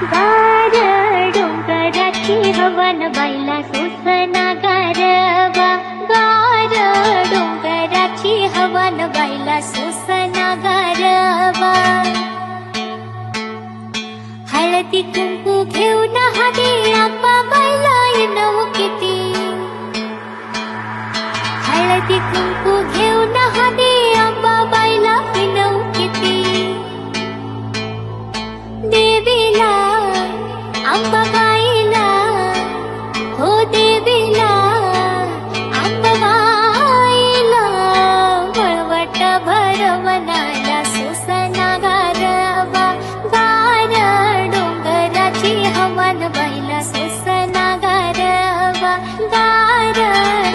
गार डोंगराची हवन बाईला सोसना गारवा, गार डोंगराची हवन बाईला सोसना गारवा. हळदी कुंकू घेऊन हाती आप्पा बाईला येणं किती, हळदी कुंकू घेऊन हाती आप्पा बाईला येणं किती. देवीला अंबाबाईला, हो देवीला अंबाबाईला, वळवट भरवनाला सोसना गारवा, गार डोंगराची हवन बाईला सोसना गारवा, गार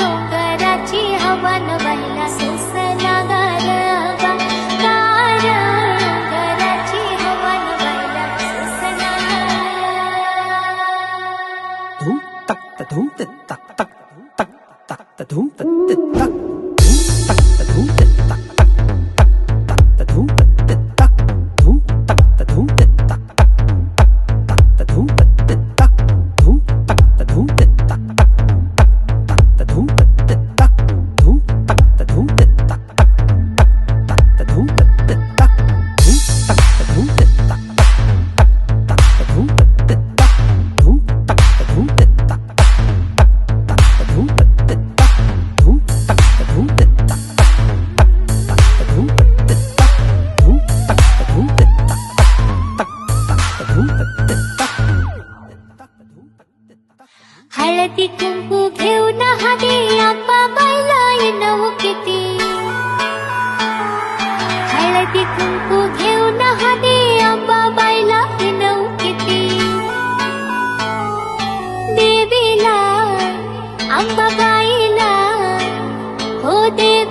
डोंगराची हवन बाईला सोसना गारवा, गार डोंगराची हवन बाईला सोसना. धूम तक त धूम त तक तक तक तक त धूम त त तक धूम तक त धूम त तक तक तक त धूम त त तक धूम तक त धूम त तक तक तक त धूम त त तक धूम तक त धूम त तक तक तक त धूम त त तक धूम तक त धूम त तक तक तक त धूम त त तक धूम तक त धूम त तक तक तक त धूम त त तक धूम तक त धूम त तक तक धूम त त तक धूम तक त धूम त तक तक धूम त त तक धूम तक त धूम त तक तक धूम त त तक. हळदी कुंकू घेऊन हाती आप्पा बाईला येणं किती, हळदी कुंकू घेऊन हाती आप्पा बाईला येणं किती. देवीला अंबाबाईला, हो देवीला